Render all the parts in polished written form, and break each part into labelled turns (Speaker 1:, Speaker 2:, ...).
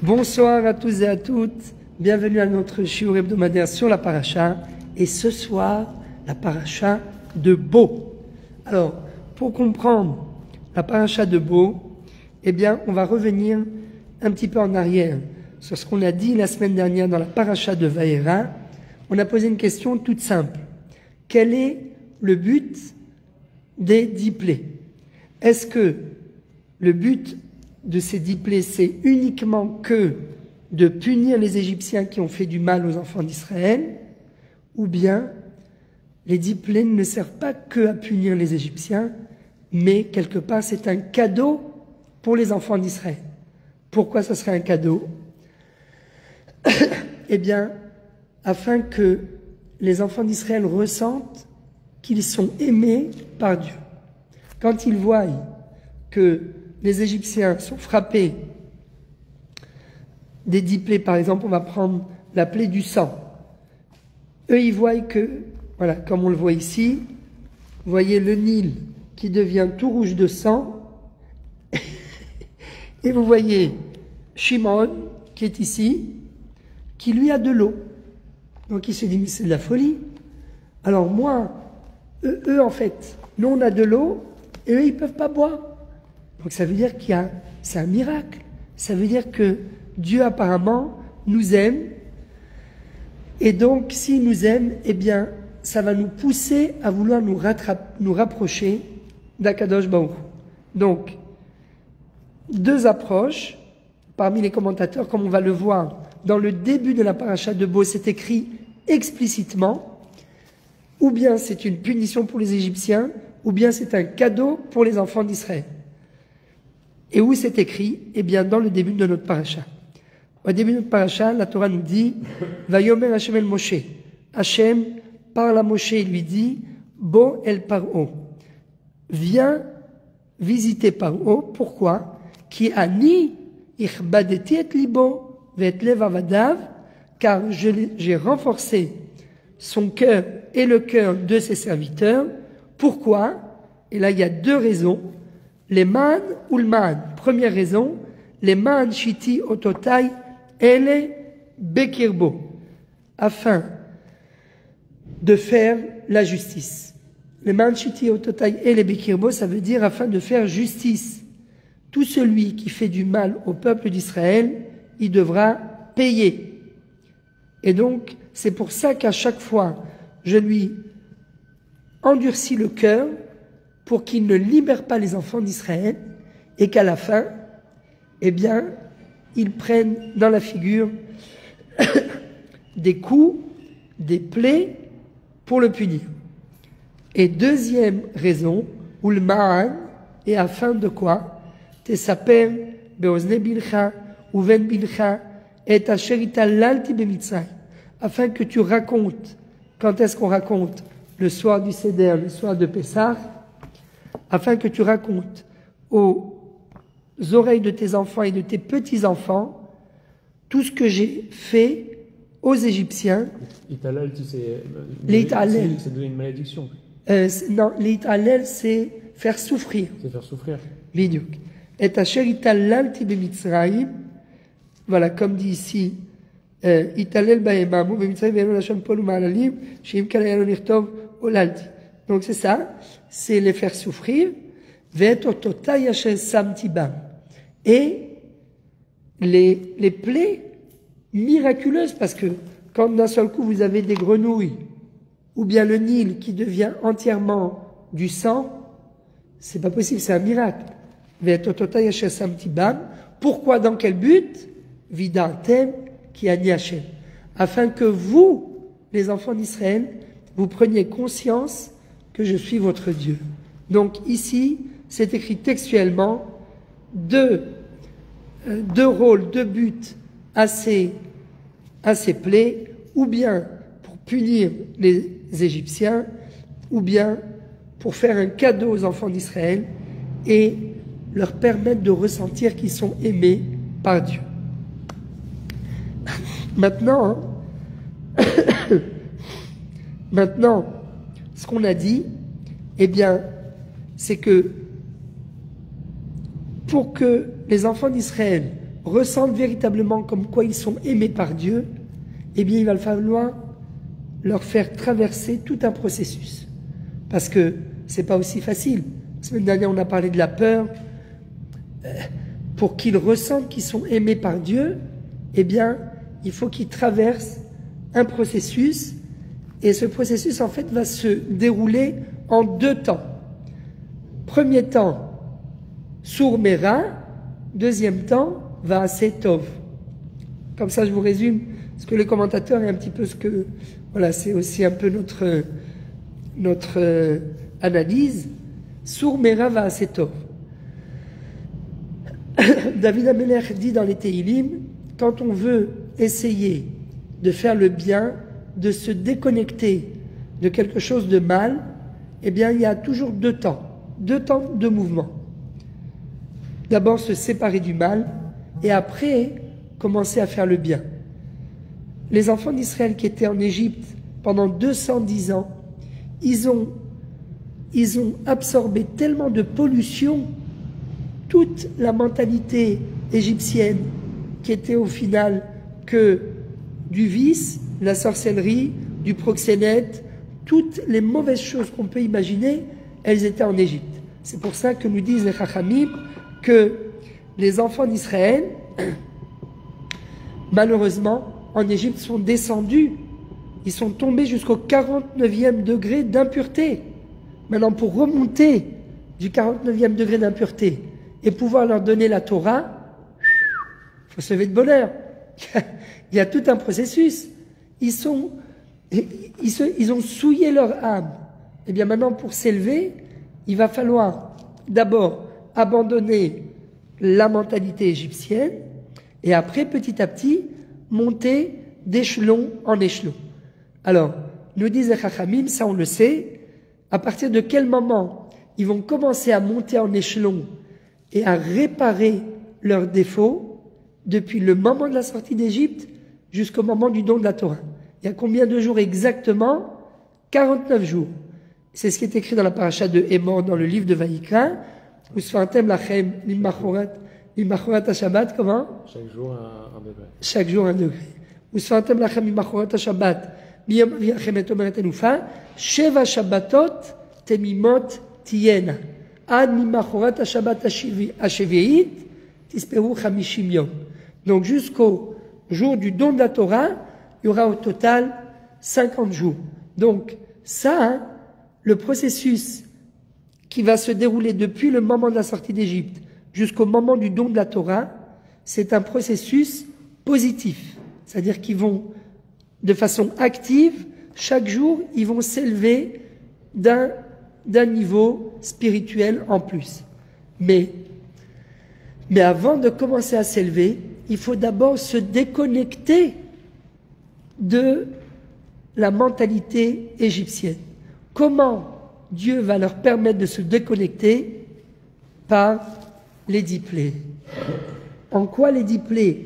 Speaker 1: Bonsoir à tous et à toutes, bienvenue à notre shiur hebdomadaire sur la paracha, et ce soir, la paracha de Bo. Alors, pour comprendre la paracha de Bo, eh bien, on va revenir un petit peu en arrière sur ce qu'on a dit la semaine dernière dans la paracha de Vaïra. On a posé une question toute simple. Quel est le but des 10 plaies? Est-ce que le but de ces 10 plaies, c'est uniquement que de punir les Égyptiens qui ont fait du mal aux enfants d'Israël, ou bien les 10 plaies ne servent pas que à punir les Égyptiens, mais quelque part c'est un cadeau pour les enfants d'Israël. Pourquoi ce serait un cadeau? Eh bien, afin que les enfants d'Israël ressentent qu'ils sont aimés par Dieu. Quand ils voient que les Égyptiens sont frappés des 10 plaies, par exemple, on va prendre la plaie du sang. Eux, ils voient que, voilà, comme on le voit ici, vous voyez le Nil qui devient tout rouge de sang, et vous voyez Shimon, qui est ici, qui lui a de l'eau. Donc il se dit, mais c'est de la folie. Alors moi, eux en fait, nous on a de l'eau, et eux ils ne peuvent pas boire. Donc ça veut dire c'est un miracle. Ça veut dire que Dieu apparemment nous aime. Et donc s'il nous aime, eh bien ça va nous pousser à vouloir nous rapprocher d'Akadosh Baruch Hu. Donc, deux approches parmi les commentateurs, comme on va le voir dans le début de la paracha de Bo, c'est écrit explicitement, ou bien c'est une punition pour les Égyptiens, ou bien c'est un cadeau pour les enfants d'Israël. Et où c'est écrit? Eh bien, dans le début de notre paracha. Au début de notre paracha, la Torah nous dit « Vayomer Hashem el Moshe ». Hashem parle à Moshe et lui dit « Bo el Paro ». Viens visiter Paro. Pourquoi? « Ki ani ichbadeti et libo ve'et lev avadav » car j'ai renforcé son cœur et le cœur de ses serviteurs. Pourquoi? Et là, il y a deux raisons. Les man ou le man. Première raison, les man shiti ototai ele bekirbo, afin de faire la justice. Les man shiti ototai ele bekirbo, ça veut dire afin de faire justice. Tout celui qui fait du mal au peuple d'Israël, il devra payer. Et donc, c'est pour ça qu'à chaque fois, je lui endurcis le cœur pour qu'il ne libère pas les enfants d'Israël et qu'à la fin, eh bien, ils prennent dans la figure des coups, des plaies pour le punir. Et deuxième raison, ou le ma'an, et afin de quoi? Tesaper beozne bilcha uven bilcha et asher itallalti bemitzrayim, afin que tu racontes. Quand est-ce qu'on raconte? Le soir du Seder, le soir de Pessah, afin que tu racontes aux oreilles de tes enfants et de tes petits-enfants tout ce que j'ai fait aux Égyptiens.
Speaker 2: Italal, c'est donner une malédiction.
Speaker 1: Non, l'italal, c'est faire souffrir.
Speaker 2: C'est faire souffrir.
Speaker 1: Bidiouk. Et asher itallalti bemitzrayim, voilà, comme dit ici, italel ba'emamu bemitzrayim ve'elu lashon polu ma'alalim she'im kalayanu nirtov olalti. Donc c'est ça, c'est les faire souffrir. Et les plaies miraculeuses, parce que quand d'un seul coup vous avez des grenouilles, ou bien le Nil qui devient entièrement du sang, c'est pas possible, c'est un miracle. Pourquoi, dans quel but? Vidatem qui a dit Hachem. Afin que vous, les enfants d'Israël, vous preniez conscience que je suis votre Dieu. Donc ici, c'est écrit textuellement deux rôles, deux buts à ces plaies, ou bien pour punir les Égyptiens, ou bien pour faire un cadeau aux enfants d'Israël et leur permettre de ressentir qu'ils sont aimés par Dieu. Maintenant, ce qu'on a dit, eh bien, c'est que pour que les enfants d'Israël ressentent véritablement comme quoi ils sont aimés par Dieu, eh bien il va falloir leur faire traverser tout un processus. Parce que c'est pas aussi facile. La semaine dernière, on a parlé de la peur. Pour qu'ils ressentent qu'ils sont aimés par Dieu, eh bien, il faut qu'ils traversent un processus. Et ce processus, en fait, va se dérouler en 2 temps. Premier temps, Sour Mera. Deuxième temps, Vaaseh Tov. Comme ça, je vous résume ce que les commentateurs et un petit peu ce que... Voilà, c'est aussi un peu notre analyse. Sour Mera Vaaseh Tov. David Amelech dit dans les Tehillim, quand on veut essayer de faire le bien, de se déconnecter de quelque chose de mal, eh bien, il y a toujours 2 temps de mouvement. D'abord, se séparer du mal, et après, commencer à faire le bien. Les enfants d'Israël qui étaient en Égypte pendant 210 ans, ils ont absorbé tellement de pollution, toute la mentalité égyptienne qui était au final que du vice, la sorcellerie, du proxénète, toutes les mauvaises choses qu'on peut imaginer, elles étaient en Égypte. C'est pour ça que nous disent les Chachamim que les enfants d'Israël, malheureusement, en Égypte, sont descendus. Ils sont tombés jusqu'au 49e degré d'impureté. Maintenant, pour remonter du 49e degré d'impureté et pouvoir leur donner la Torah, il faut se lever de bonheur. Il y a tout un processus. Ils ont souillé leur âme. Et bien maintenant, pour s'élever, il va falloir d'abord abandonner la mentalité égyptienne et après, petit à petit, monter d'échelon en échelon. Alors, nous disent les Chachamim, ça on le sait, à partir de quel moment ils vont commencer à monter en échelon et à réparer leurs défauts depuis le moment de la sortie d'Égypte jusqu'au moment du don de la Torah. Il y a combien de jours exactement? 49 jours. C'est ce qui est écrit dans la paracha de Hémor, dans le livre de Vaïkra. Usfartem lachem mimachorat Shabbat, comment?
Speaker 2: Chaque jour un degré.
Speaker 1: Chaque jour 1 degré. Usfartem lachem mimachorat Shabbat, miyom viachem et omeret enufa, sheva Shabbatot temimot tiyena. Ad mimachorat Shabbat hashevi'it, tisperu chamishim yom. Donc jusqu'au jour du don de la Torah, il y aura au total 50 jours. Donc ça, le processus qui va se dérouler depuis le moment de la sortie d'Égypte jusqu'au moment du don de la Torah, c'est un processus positif. C'est-à-dire qu'ils vont, de façon active, chaque jour, ils vont s'élever d'un niveau spirituel en plus. Mais avant de commencer à s'élever, il faut d'abord se déconnecter de la mentalité égyptienne. Comment Dieu va leur permettre de se déconnecter? Par les 10 plaies. En quoi les 10 plaies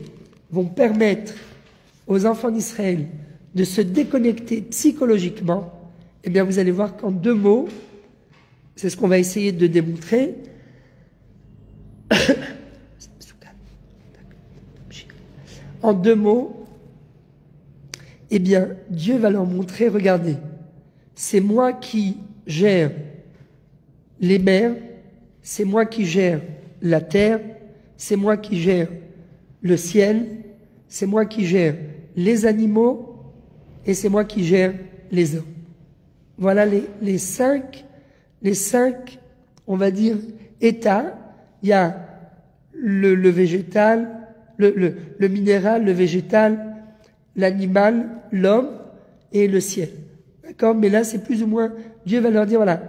Speaker 1: vont permettre aux enfants d'Israël de se déconnecter psychologiquement? Eh bien, vous allez voir qu'en 2 mots, c'est ce qu'on va essayer de démontrer. En 2 mots, eh bien, Dieu va leur montrer, regardez, c'est moi qui gère les mers, c'est moi qui gère la terre, c'est moi qui gère le ciel, c'est moi qui gère les animaux et c'est moi qui gère les hommes. Voilà les cinq, on va dire, états. Il y a le végétal, le minéral, le végétal, l'animal, l'homme et le ciel. D'accord? Mais là, c'est plus ou moins, Dieu va leur dire, voilà,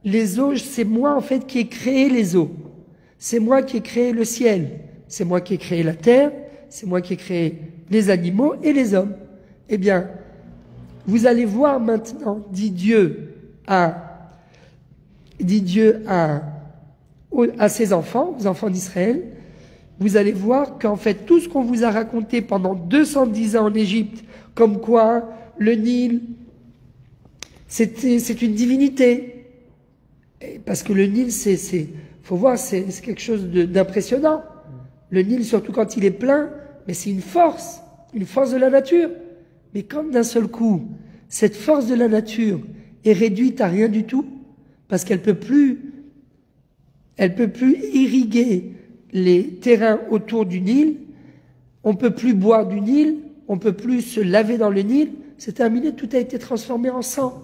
Speaker 1: les eaux, c'est moi en fait qui ai créé les eaux. C'est moi qui ai créé le ciel. C'est moi qui ai créé la terre. C'est moi qui ai créé les animaux et les hommes. Eh bien, vous allez voir maintenant, dit Dieu à ses enfants, aux enfants d'Israël, vous allez voir qu'en fait, tout ce qu'on vous a raconté pendant 210 ans en Égypte, comme quoi le Nil, c'est une divinité. Parce que le Nil, faut voir, c'est quelque chose d'impressionnant. Le Nil, surtout quand il est plein, mais c'est une force de la nature. Mais quand d'un seul coup, cette force de la nature est réduite à rien du tout, parce qu'elle peut plus irriguer les terrains autour du Nil, on peut plus boire du Nil, on peut plus se laver dans le Nil, c'est terminé, tout a été transformé en sang.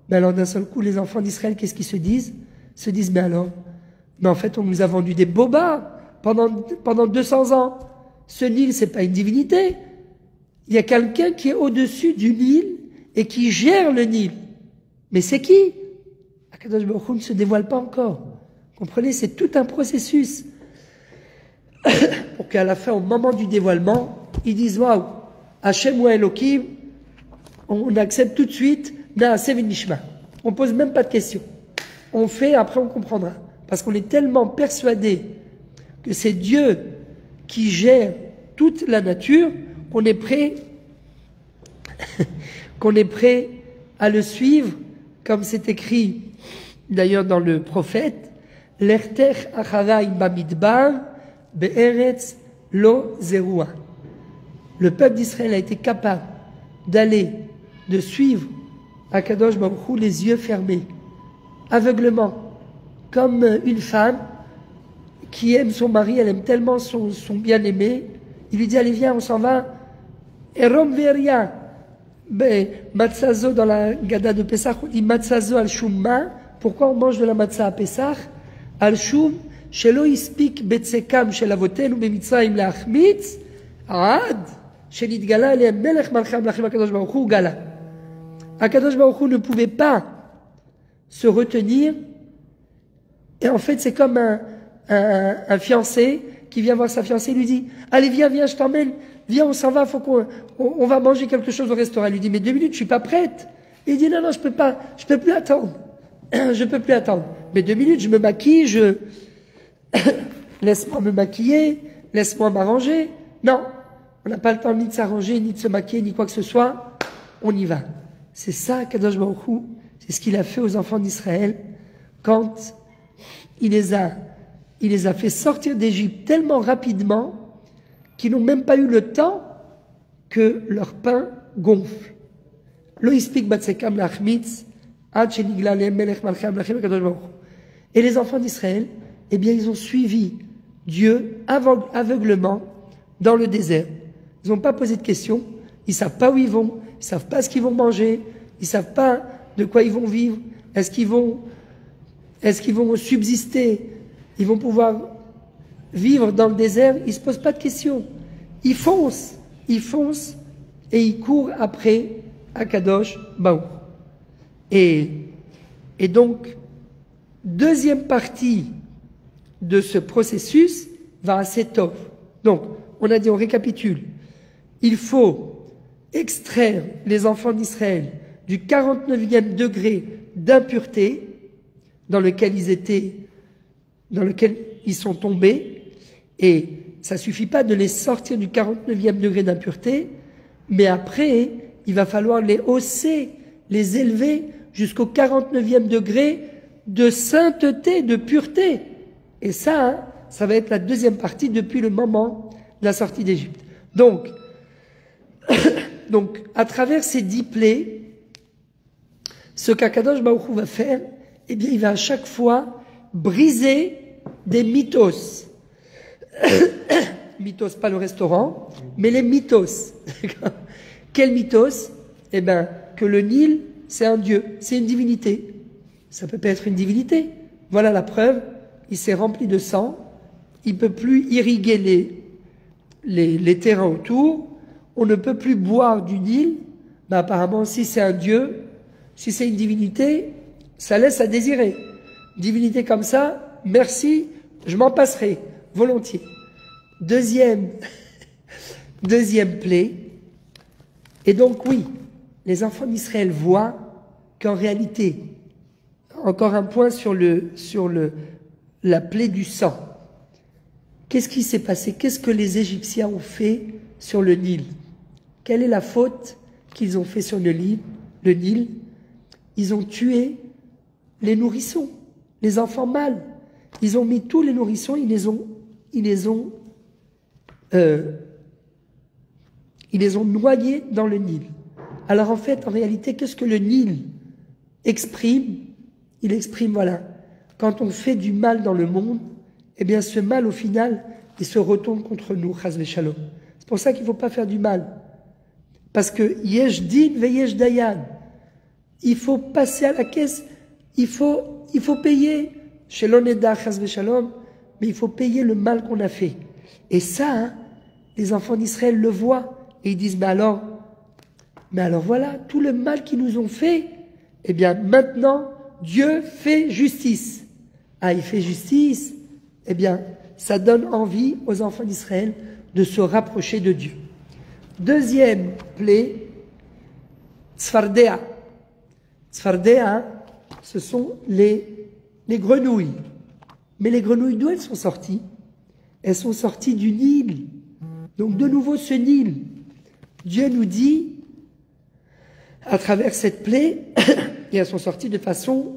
Speaker 1: Mais alors d'un seul coup, les enfants d'Israël, qu'est-ce qu'ils se disent? Ils se disent, mais en fait, on nous a vendu des bobards pendant 200 ans. Ce Nil, c'est pas une divinité. Il y a quelqu'un qui est au-dessus du Nil et qui gère le Nil. Mais c'est qui? Akadosh Baruch Hu ne se dévoile pas encore. Comprenez, c'est tout un processus. Pour qu'à la fin, au moment du dévoilement, ils disent, waouh, Hachem ou Elohim, on accepte tout de suite, Naaseh v'nishma. On pose même pas de questions. On fait, après on comprendra. Parce qu'on est tellement persuadé que c'est Dieu qui gère toute la nature, qu'on est prêt à le suivre, comme c'est écrit d'ailleurs dans le prophète, L'erter achavai bamidbar be'eretz lo zerua. Le peuple d'Israël a été capable de suivre Akadosh Baruch Hu les yeux fermés, aveuglement, comme une femme qui aime son mari, elle aime tellement son bien-aimé, il lui dit, allez viens, on s'en va, Erom veria, matzazo dans la Gada de Pessah, on dit matzazo al shumma, pourquoi on mange de la matzah à Pessah? Al shum, shelo ispik betsekam shel avotenu bemitzrayim leachmitz, ad, shenitgala alehem melech malchei amlachim Akadosh Baruch Hu gala. Akadosh Baruch Hu ne pouvait pas se retenir, et en fait c'est comme un fiancé qui vient voir sa fiancée, lui dit, allez viens, je t'emmène, viens, on s'en va, faut qu'on va manger quelque chose au restaurant. Elle lui dit, mais 2 minutes, je suis pas prête. Et il dit, non, je peux plus attendre. Je peux plus attendre. Mais 2 minutes, je me maquille, laisse-moi me maquiller, laisse-moi m'arranger. Non, on n'a pas le temps ni de s'arranger, ni de se maquiller, ni quoi que ce soit. On y va. C'est ça, Kadosh Baruch Hu, c'est ce qu'il a fait aux enfants d'Israël quand il les a fait sortir d'Égypte tellement rapidement qu'ils n'ont même pas eu le temps que leur pain gonfle. Lo ispik batsekam lachmitz ad shenigla alehem melech malchei amlachim Akadosh Baruch Hu. Et les enfants d'Israël, eh bien, ils ont suivi Dieu aveuglement dans le désert. Ils n'ont pas posé de questions, ils savent pas où ils vont, ils savent pas ce qu'ils vont manger, ils savent pas de quoi ils vont vivre, est-ce qu'ils vont subsister, ils vont pouvoir vivre dans le désert, ils se posent pas de questions. Ils foncent et ils courent après Akadosh Baruch. Et donc, deuxième partie de ce processus va à Setov. Donc, on a dit, on récapitule. Il faut extraire les enfants d'Israël du 49e degré d'impureté dans lequel ils sont tombés, et ça suffit pas de les sortir du 49e degré d'impureté, mais après, il va falloir les hausser, les élever jusqu'au 49e degré de sainteté, de pureté. Et ça va être la deuxième partie depuis le moment de la sortie d'Égypte. Donc, à travers ces 10 plaies, ce qu'Akadosh Baruch Hu va faire, eh bien, il va à chaque fois briser des mythos. Mythos, pas le restaurant, mais les mythos. Quel mythos? Eh bien, que le Nil, c'est un dieu, c'est une divinité. Ça peut pas être une divinité. Voilà la preuve, il s'est rempli de sang, il peut plus irriguer les terrains autour, on ne peut plus boire du Nil. Mais apparemment, si c'est un dieu, si c'est une divinité, ça laisse à désirer. Divinité comme ça, merci, je m'en passerai, volontiers. Deuxième plaie. Et donc oui, les enfants d'Israël voient qu'en réalité, encore un point sur la plaie du sang. Qu'est-ce qui s'est passé? Qu'est-ce que les Égyptiens ont fait sur le Nil? Quelle est la faute qu'ils ont fait sur le Nil? Ils ont tué les nourrissons, les enfants mâles. Ils ont mis tous les nourrissons, ils les ont ils les ont noyés dans le Nil. Alors en fait, en réalité, qu'est-ce que le Nil exprime? Il exprime, voilà, quand on fait du mal dans le monde, eh bien ce mal au final, il se retourne contre nous, chas v'shalom. C'est pour ça qu'il ne faut pas faire du mal. Parce que yesh din ve yesh dayan. Il faut passer à la caisse, il faut payer. Chez l'oneda chas v'shalom, mais il faut payer le mal qu'on a fait. Et ça, hein, les enfants d'Israël le voient et ils disent, mais alors voilà, tout le mal qu'ils nous ont fait, eh bien maintenant, Dieu fait justice. Ah, il fait justice, eh bien, ça donne envie aux enfants d'Israël de se rapprocher de Dieu. Deuxième plaie, Tzfardea. Tzfardea, ce sont les grenouilles. Mais les grenouilles, d'où elles sont sorties? Elles sont sorties du Nil. Donc de nouveau ce Nil. Dieu nous dit, à travers cette plaie, et elles sont sorties de façon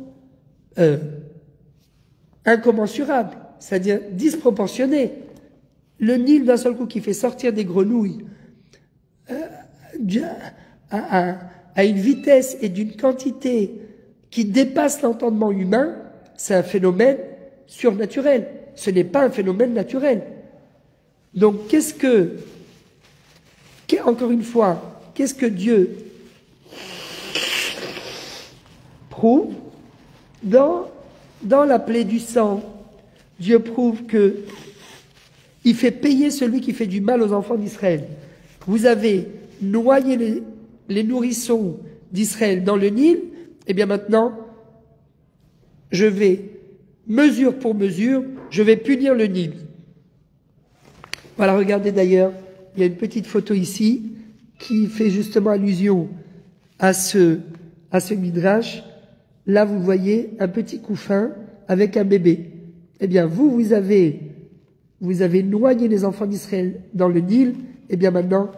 Speaker 1: incommensurable, c'est-à-dire disproportionnée. Le Nil d'un seul coup qui fait sortir des grenouilles à une vitesse et d'une quantité qui dépasse l'entendement humain, c'est un phénomène surnaturel. Ce n'est pas un phénomène naturel. Donc encore une fois, qu'est-ce que Dieu prouve dans la plaie du sang? Dieu prouve que il fait payer celui qui fait du mal aux enfants d'Israël. Vous avez noyé les nourrissons d'Israël dans le Nil, et bien maintenant, je vais, mesure pour mesure, je vais punir le Nil. Voilà, regardez d'ailleurs, il y a une petite photo ici qui fait justement allusion à ce midrash. Là, vous voyez un petit couffin avec un bébé. Eh bien, vous avez noyé les enfants d'Israël dans le Nil. Eh bien, maintenant,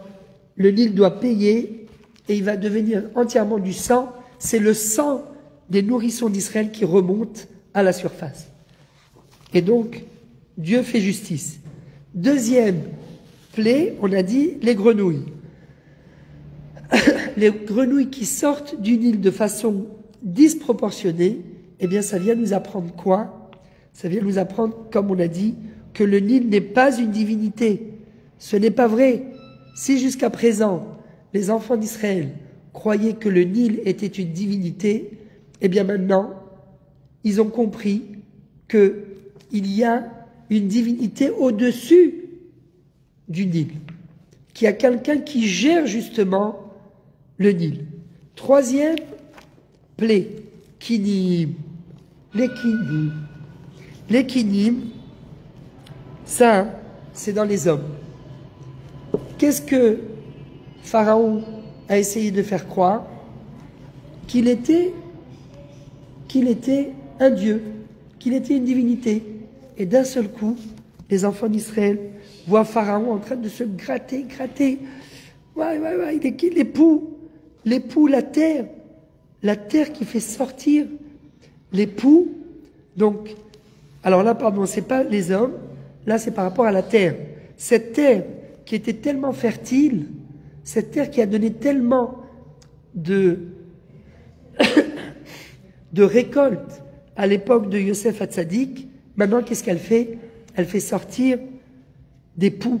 Speaker 1: le Nil doit payer et il va devenir entièrement du sang. C'est le sang des nourrissons d'Israël qui remonte à la surface. Et donc, Dieu fait justice. Deuxième plaie, on a dit les grenouilles. Les grenouilles qui sortent du Nil de façon disproportionnée, eh bien ça vient nous apprendre quoi? Ça vient nous apprendre, comme on a dit, que le Nil n'est pas une divinité. Ce n'est pas vrai. Si jusqu'à présent, les enfants d'Israël croyaient que le Nil était une divinité, eh bien maintenant, ils ont compris qu'il y a une divinité au-dessus du Nil, qu'il y a quelqu'un qui gère justement le Nil. Troisième plaie, kinim. Les kinim, ça, c'est dans les hommes. Qu'est-ce que Pharaon a essayé de faire croire? Qu'il était un dieu, qu'il était une divinité. Et d'un seul coup, les enfants d'Israël voient Pharaon en train de se gratter. L'époux, la terre qui fait sortir l'époux. Donc, alors là, pardon, c'est pas les hommes, là c'est par rapport à la terre. Cette terre qui était tellement fertile, cette terre qui a donné tellement de récoltes à l'époque de Yosef Hatzadik, maintenant qu'est-ce qu'elle fait? Elle fait sortir des poux.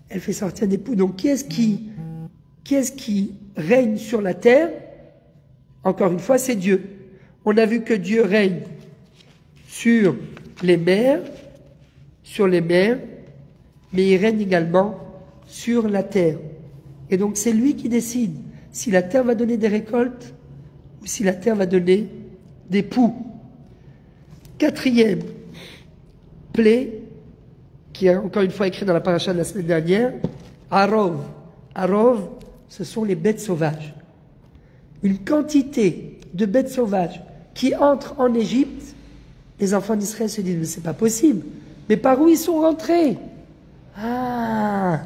Speaker 1: Elle fait sortir des poux. Donc qui est-ce qui règne sur la terre? Encore une fois, c'est Dieu. On a vu que Dieu règne sur les mers, mais il règne également sur la terre. Et donc c'est lui qui décide si la terre va donner des récoltes ou si la terre va donner des poux. Quatrième plaie, qui est encore une fois écrit dans la paracha de la semaine dernière, Arov. Arov, ce sont les bêtes sauvages. Une quantité de bêtes sauvages qui entrent en Égypte, les enfants d'Israël se disent, mais c'est pas possible. Mais par où ils sont rentrés? Ah,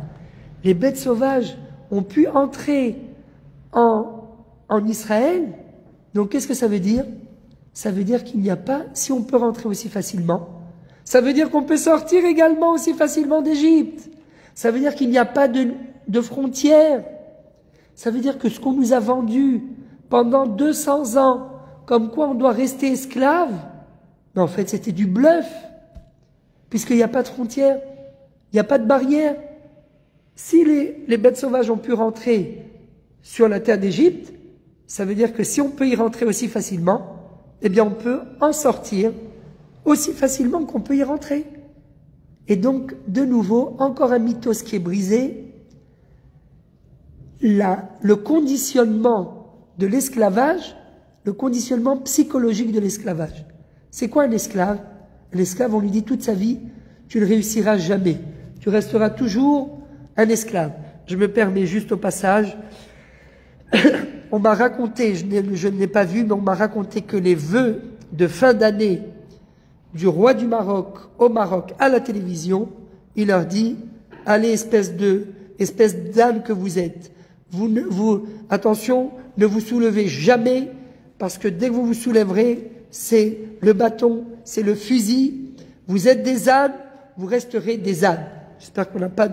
Speaker 1: les bêtes sauvages ont pu entrer en Israël. Donc qu'est-ce que ça veut dire? Ça veut dire qu'il n'y a pas, si on peut rentrer aussi facilement, ça veut dire qu'on peut sortir également aussi facilement d'Égypte. Ça veut dire qu'il n'y a pas de frontières. Ça veut dire que ce qu'on nous a vendu pendant 200 ans, comme quoi on doit rester esclave, mais en fait c'était du bluff, puisqu'il n'y a pas de frontières, il n'y a pas de barrière. Si les bêtes sauvages ont pu rentrer sur la terre d'Égypte, ça veut dire que si on peut y rentrer aussi facilement, eh bien on peut en sortir aussi facilement qu'on peut y rentrer. Et donc, de nouveau, encore un mythos qui est brisé. Le conditionnement de l'esclavage, le conditionnement psychologique de l'esclavage. C'est quoi un esclave? L'esclave, on lui dit toute sa vie, tu ne réussiras jamais. Tu resteras toujours un esclave. Je me permets juste au passage, on m'a raconté, je ne l'ai pas vu, mais on m'a raconté que les vœux de fin d'année du roi du Maroc au Maroc à la télévision, il leur dit, allez espèce d'âne que vous êtes, attention, ne vous soulevez jamais, parce que dès que vous vous soulèverez, c'est le bâton, c'est le fusil, vous êtes des ânes, vous resterez des ânes. J'espère qu'on n'a pas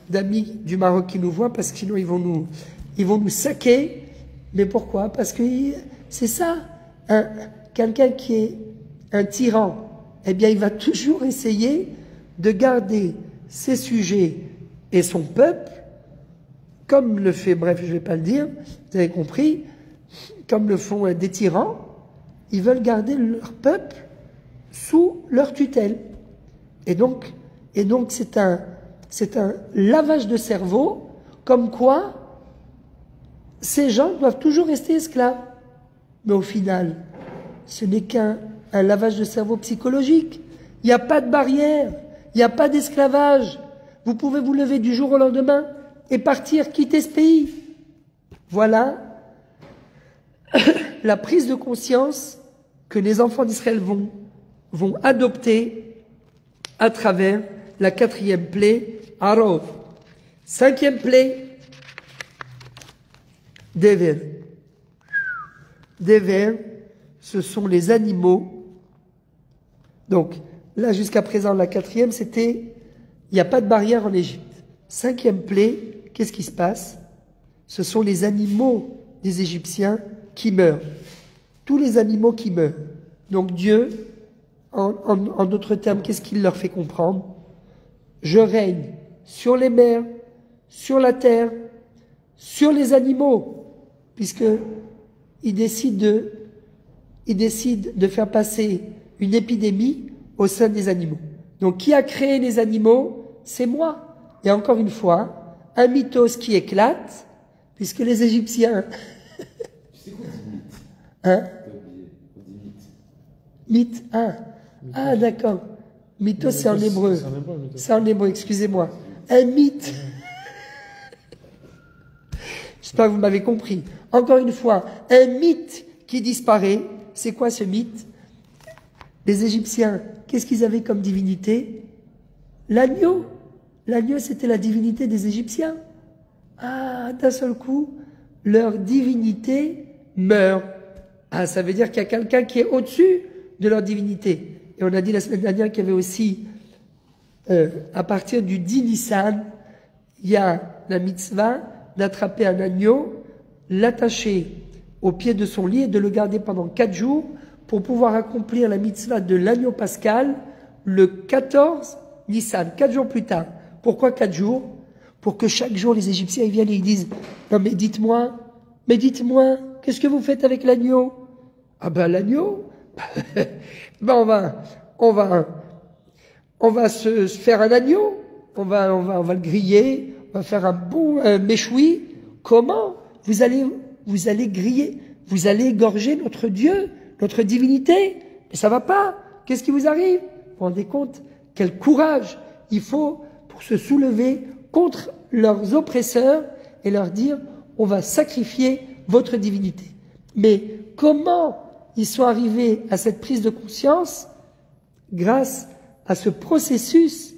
Speaker 1: d'amis du Maroc qui nous voient, parce que sinon ils vont nous saquer. Mais pourquoi? Parce que c'est ça, quelqu'un qui est un tyran, eh bien il va toujours essayer de garder ses sujets et son peuple, comme le fait, bref je ne vais pas le dire, vous avez compris, comme le font des tyrans, ils veulent garder leur peuple sous leur tutelle. Et donc c'est un lavage de cerveau, comme quoi ces gens doivent toujours rester esclaves. Mais au final, ce n'est qu'un lavage de cerveau psychologique. Il n'y a pas de barrière, il n'y a pas d'esclavage. Vous pouvez vous lever du jour au lendemain et partir, quitter ce pays. Voilà la prise de conscience que les enfants d'Israël vont adopter à travers la 4e plaie, Arov. 5e plaie, Dever. Dever, ce sont les animaux. Donc, là, jusqu'à présent, la 4e, c'était, il n'y a pas de barrière en Égypte. 5e plaie, qu'est-ce qui se passe? Ce sont les animaux des Égyptiens qui meurent. Tous les animaux qui meurent. Donc Dieu, en d'autres termes, qu'est-ce qu'il leur fait comprendre? Je règne sur les mers, sur la terre, sur les animaux, puisque il décide de faire passer une épidémie au sein des animaux. Donc qui a créé les animaux? C'est moi. Et encore une fois, un mythos qui éclate, puisque les Égyptiens...
Speaker 3: Tu sais quoi, dit mythe?
Speaker 1: Hein?
Speaker 3: On dit mythe.
Speaker 1: Mythe, ah d'accord. Mythos, c'est en hébreu. C'est en hébreu, excusez-moi. Un mythe. J'espère que vous m'avez compris. Encore une fois, un mythe qui disparaît. C'est quoi ce mythe? Les Égyptiens, qu'est-ce qu'ils avaient comme divinité? L'agneau. L'agneau, c'était la divinité des Égyptiens. Ah, d'un seul coup, leur divinité meurt. Ah, ça veut dire qu'il y a quelqu'un qui est au-dessus de leur divinité. Et on a dit la semaine dernière qu'il y avait aussi, à partir du 10 Nissan, il y a la mitzvah d'attraper un agneau, l'attacher au pied de son lit et de le garder pendant 4 jours pour pouvoir accomplir la mitzvah de l'agneau pascal le 14 Nissan, 4 jours plus tard. Pourquoi 4 jours? Pour que chaque jour les Égyptiens ils viennent et ils disent « Non mais dites-moi, qu'est-ce que vous faites avec l'agneau ?» Ah ben l'agneau, ben on va se faire un agneau, on va le griller, on va faire un bon méchoui. Comment? Vous allez griller, vous allez égorger notre Dieu, notre divinité. Mais ça va pas. Qu'est-ce qui vous arrive? Vous vous rendez compte? Quel courage il faut pour se soulever contre leurs oppresseurs et leur dire on va sacrifier votre divinité. Mais comment ils sont arrivés à cette prise de conscience? Grâce à ce processus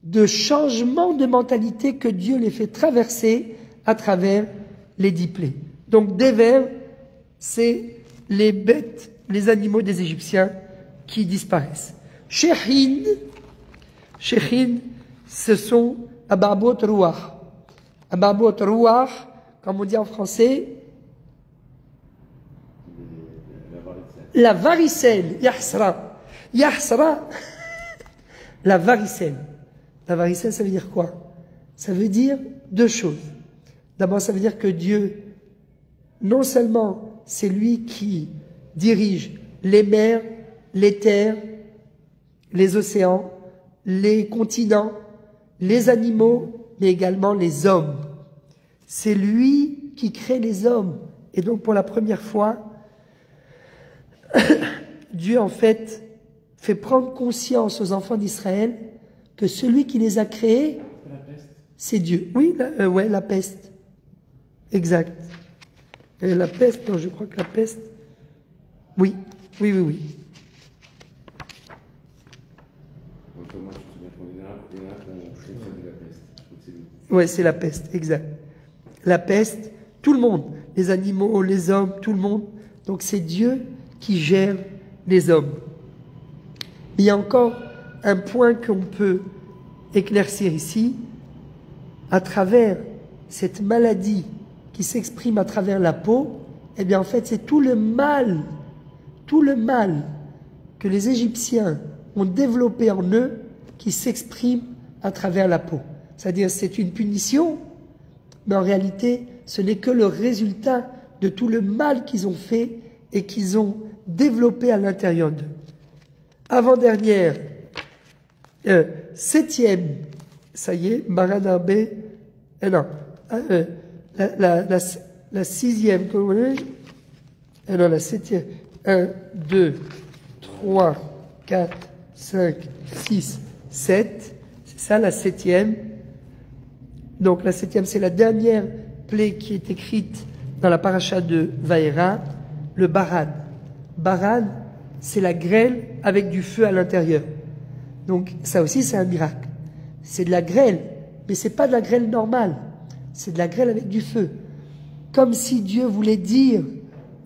Speaker 1: de changement de mentalité que Dieu les fait traverser à travers les 10 plaies. Donc Dever, c'est les bêtes, les animaux des Égyptiens qui disparaissent. Shehin, ce sont Abarbot Ruach. Abarbot Ruach, comme on dit en français, la varicelle, Yahsra. Yahsra, la varicelle. La varicelle, ça veut dire quoi? Ça veut dire deux choses. D'abord, ça veut dire que Dieu, non seulement c'est lui qui dirige les mers, les terres, les océans, les continents, les animaux, mais également les hommes. C'est lui qui crée les hommes. Et donc, pour la première fois, Dieu, en fait, fait prendre conscience aux enfants d'Israël que celui qui les a créés, c'est Dieu. Oui, ouais, la peste. Exact. Et la peste, non, je crois que la peste... Oui.
Speaker 3: Donc, moi, je me souviens qu'on est là, on traite de la peste. Je crois que c'est lui.
Speaker 1: Oui, c'est la peste, exact. La peste, tout le monde, les animaux, les hommes, tout le monde. Donc c'est Dieu qui gère les hommes. Il y a encore un point qu'on peut éclaircir ici. À travers cette maladie qui s'exprime à travers la peau, eh bien en fait c'est tout le mal que les Égyptiens ont développé en eux qui s'exprime à travers la peau. C'est-à-dire c'est une punition, mais en réalité ce n'est que le résultat de tout le mal qu'ils ont fait et qu'ils ont développé à l'intérieur d'eux. Avant-dernière, septième, ça y est, Maranabé, non, la sixième, non, la septième, 1, 2, 3, 4, 5, 6, 7, c'est ça la septième. Donc la septième, c'est la dernière plaie qui est écrite dans la paracha de Vaïra, le Barad. Barad, c'est la grêle avec du feu à l'intérieur. Donc ça aussi, c'est un miracle. C'est de la grêle, mais c'est pas de la grêle normale. C'est de la grêle avec du feu. Comme si Dieu voulait dire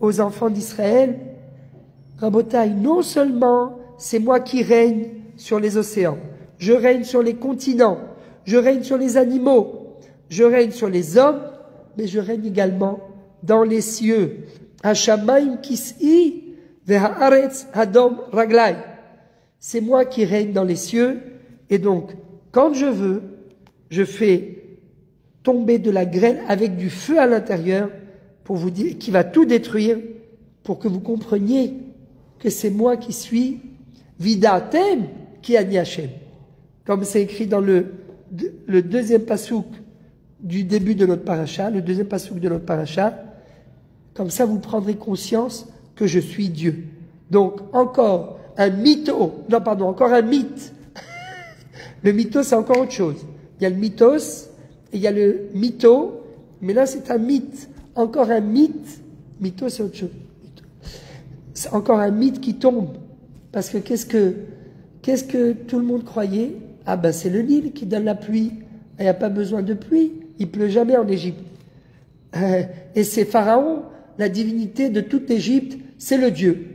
Speaker 1: aux enfants d'Israël, Rabotai, non seulement c'est moi qui règne sur les océans, je règne sur les continents, je règne sur les animaux, je règne sur les hommes, mais je règne également dans les cieux. Hashamayim kis'i ve'haaretz hadom raglai. C'est moi qui règne dans les cieux, et donc, quand je veux, je fais tomber de la grêle avec du feu à l'intérieur, pour vous dire, qui va tout détruire, pour que vous compreniez que c'est moi qui suis Vidatem qui ani Hashem. Comme c'est écrit dans le deuxième pasouk du début de notre paracha, le deuxième pasouk de notre paracha, comme ça vous prendrez conscience que je suis Dieu. Donc, encore un mytho, non pardon, encore un mythe. Le mytho, c'est encore autre chose. Il y a le mythos et il y a le mytho, mais là c'est un mythe. Encore un mythe. Mytho, c'est autre chose. C'est encore un mythe qui tombe. Parce que qu'est-ce que tout le monde croyait? Ah ben c'est le Nil qui donne la pluie. Il n'y a pas besoin de pluie. Il pleut jamais en Égypte. Et c'est Pharaon, la divinité de toute l'Égypte, c'est le Dieu.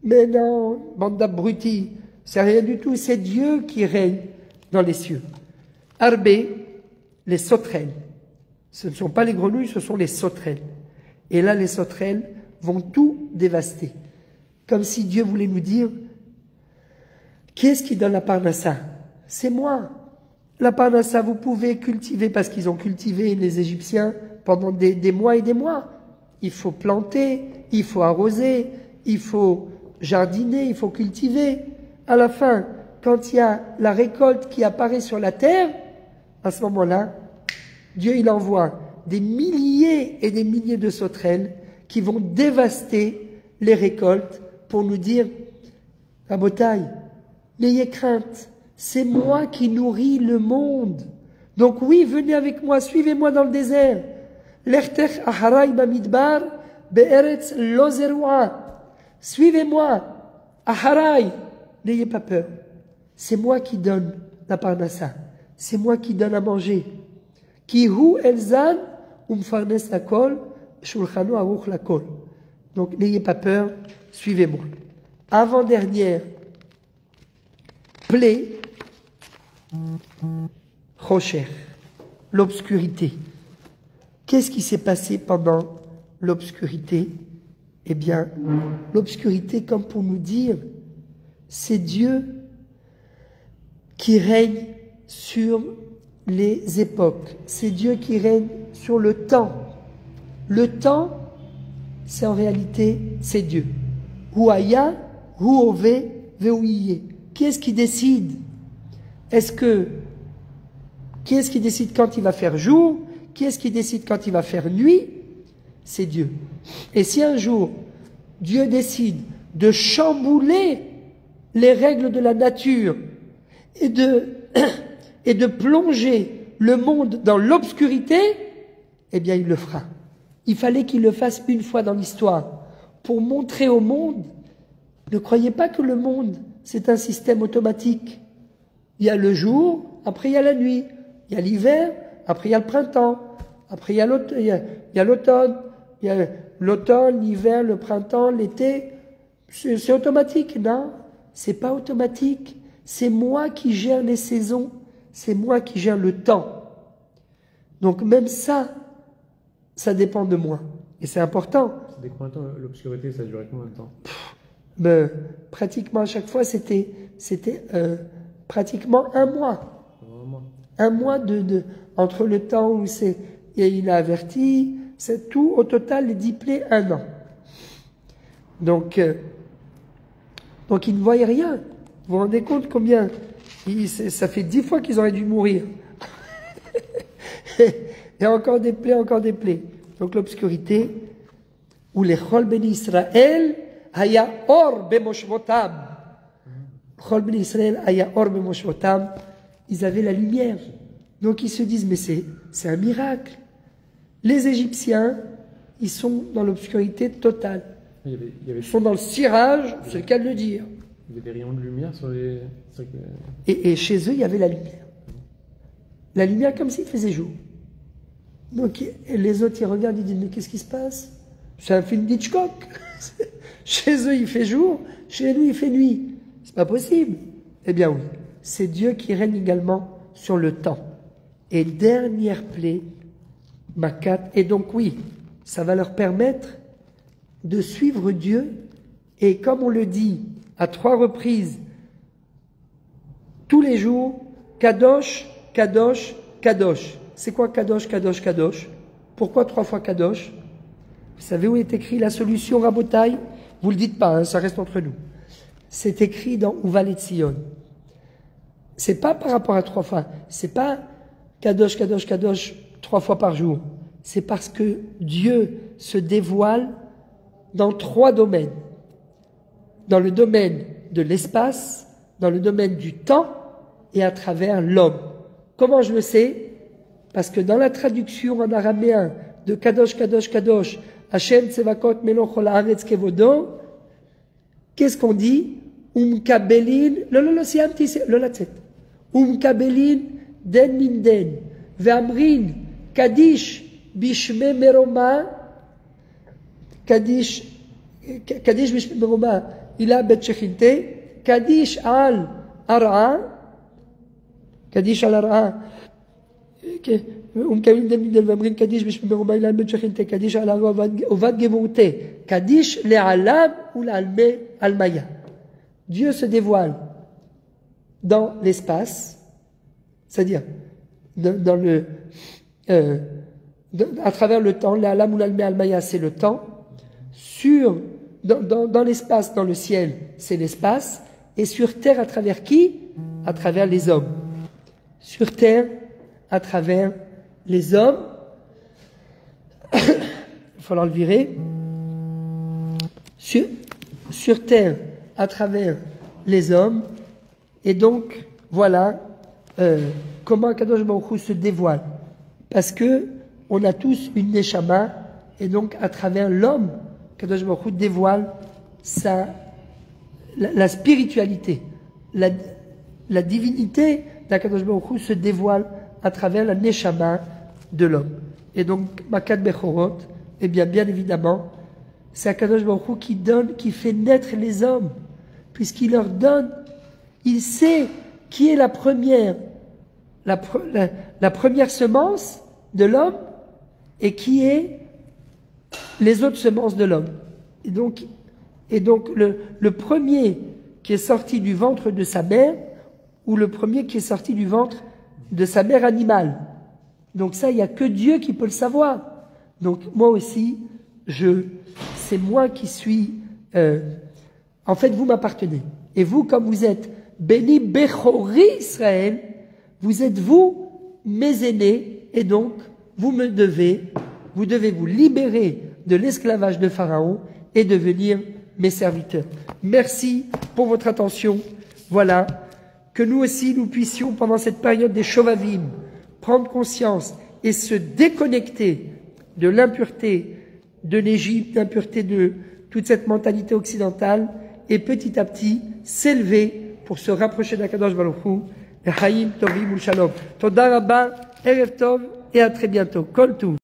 Speaker 1: Mais non, bande d'abrutis, c'est rien du tout. C'est Dieu qui règne dans les cieux. Arbé, les sauterelles. Ce ne sont pas les grenouilles, ce sont les sauterelles. Et là, les sauterelles vont tout dévaster. Comme si Dieu voulait nous dire, qui est-ce qui donne la parnassa? C'est moi. La parnassa, vous pouvez cultiver, parce qu'ils ont cultivé, les Égyptiens, pendant des mois et des mois. Il faut planter, il faut arroser, il faut jardiner, il faut cultiver. À la fin, quand il y a la récolte qui apparaît sur la terre, à ce moment-là, Dieu, il envoie des milliers et des milliers de sauterelles qui vont dévaster les récoltes pour nous dire, Rabotai, n'ayez crainte, c'est moi qui nourris le monde. Donc oui, venez avec moi, suivez-moi dans le désert. L'ertech aharai bamidbar be'eretz lo zerua. Suivez-moi, aharai, n'ayez pas peur. C'est moi qui donne la parnassa. C'est moi qui donne à manger. Kihu elzan umfarnes lakol, shulchanu aruch lakol. Donc n'ayez pas peur, suivez-moi. Avant-dernière plaie, Rocher. l'obscurité. Qu'est-ce qui s'est passé pendant l'obscurité? Eh bien, l'obscurité, comme pour nous dire, c'est Dieu qui règne sur les époques. C'est Dieu qui règne sur le temps. Le temps, c'est en réalité, c'est Dieu. Huaya, Huove, Veuiye. Qui est-ce qui décide? Qui est-ce qui décide quand il va faire jour? Qui est-ce qui décide quand il va faire nuit? C'est Dieu. Et si un jour, Dieu décide de chambouler les règles de la nature et de plonger le monde dans l'obscurité, eh bien il le fera. Il fallait qu'il le fasse une fois dans l'histoire pour montrer au monde. Ne croyez pas que le monde, c'est un système automatique. Il y a le jour, après il y a la nuit. Il y a l'hiver, après il y a le printemps. Après il y a l'automne. Il y a l'automne, l'hiver, le printemps, l'été. C'est automatique, non? C'est pas automatique. C'est moi qui gère les saisons. C'est moi qui gère le temps. Donc même ça dépend de moi. Et c'est important.
Speaker 2: Ça dépend de temps. L'obscurité, ça durait combien de temps?
Speaker 1: Pratiquement à chaque fois, c'était pratiquement un mois. Un mois entre le temps où il a averti, c'est tout, au total, les 10 plaies, 1 an. Donc ils ne voyaient rien. Vous vous rendez compte combien ça fait 10 fois qu'ils auraient dû mourir. Et encore des plaies, encore des plaies. Donc l'obscurité, où les Chol Ben Israël, haya or bemoshvotam. Chol Ben Israël, haya or bemoshvotam. Ils avaient la lumière. Donc ils se disent, mais c'est un miracle. Les Égyptiens, ils sont dans l'obscurité totale. Ils sont dans le cirage, c'est le cas de le dire.
Speaker 2: Il y avait des rayons de lumière sur les...
Speaker 1: Et chez eux, il y avait la lumière. La lumière comme s'il faisait jour. Donc les autres, ils regardent, ils disent, mais qu'est-ce qui se passe? C'est un film d'Hitchcock. Chez eux, il fait jour, chez nous, il fait nuit. C'est pas possible. Eh bien oui, c'est Dieu qui règne également sur le temps. Et dernière plaie, Makat. Et donc oui, ça va leur permettre de suivre Dieu. Et comme on le dit à 3 reprises, tous les jours, Kadosh, Kadosh, Kadosh. C'est quoi Kadosh, Kadosh, Kadosh? Pourquoi 3 fois Kadosh? Vous savez où est écrit la solution, Rabotai? Vous le dites pas, hein, ça reste entre nous. C'est écrit dans Uval Etzion. C'est pas par rapport à 3 fois. C'est pas Kadosh, Kadosh, Kadosh 3 fois par jour. C'est parce que Dieu se dévoile dans 3 domaines. Dans le domaine de l'espace, dans le domaine du temps et à travers l'homme. Comment je le sais? Parce que dans la traduction en araméen de Kadosh, Kadosh, Kadosh, Hashem Tsevakot Melech Kol Haaretz Kevodo, qu'est-ce qu'on dit? Kabelin, Kabelin den min den, ve'amrin Kadish bishme meroma, Kadish bishme meroma, ila bet shechinte, Kadish al ar'a, Kadish al ar'a, ומקבלים דמידל ואמרים קדיש בשמי מרומה אילן בן שכינתה קדיש על הרע עובד גבורתה קדיש לעלם ולעלמי עלמיה. Dieu se dévoile dans l'espace, c'est-à-dire à travers le temps, l'Alam ou l'Almé Almaya c'est le temps, dans l'espace, dans le ciel c'est l'espace, et sur terre à travers qui? À travers les hommes. Sur terre à travers les hommes, il va falloir le virer, sur terre à travers les hommes, et donc voilà comment Kadosh Baruch Hu se dévoile, parce que on a tous une neshama, et donc à travers l'homme, Kadosh Baruch Hu dévoile la spiritualité, la divinité d'Akadosh Baruch Hu se dévoile à travers la neshama de l'homme. Et donc, Makat Bechorot, eh bien évidemment, c'est Akadosh Baruch Hu qui fait naître les hommes, puisqu'il leur donne, il sait qui est la première la première semence de l'homme et qui est les autres semences de l'homme. Et donc le premier qui est sorti du ventre de sa mère ou le premier qui est sorti du ventre de sa mère animale. Donc ça, il n'y a que Dieu qui peut le savoir. Donc moi aussi, c'est moi qui suis... en fait, vous m'appartenez. Et vous, comme vous êtes Béni Bechori Israël, vous êtes vous, mes aînés, et donc vous devez vous libérer de l'esclavage de Pharaon et devenir mes serviteurs. Merci pour votre attention. Voilà, que nous aussi, nous puissions, pendant cette période des Shovavim, prendre conscience et se déconnecter de l'impureté de l'Égypte, l'impureté de toute cette mentalité occidentale, et petit à petit s'élever pour se rapprocher d'Akadosh Baruch Hu. Chaim Tovim Shalom. Toda Rabba, Erev Tov, et à très bientôt. Kol Tov.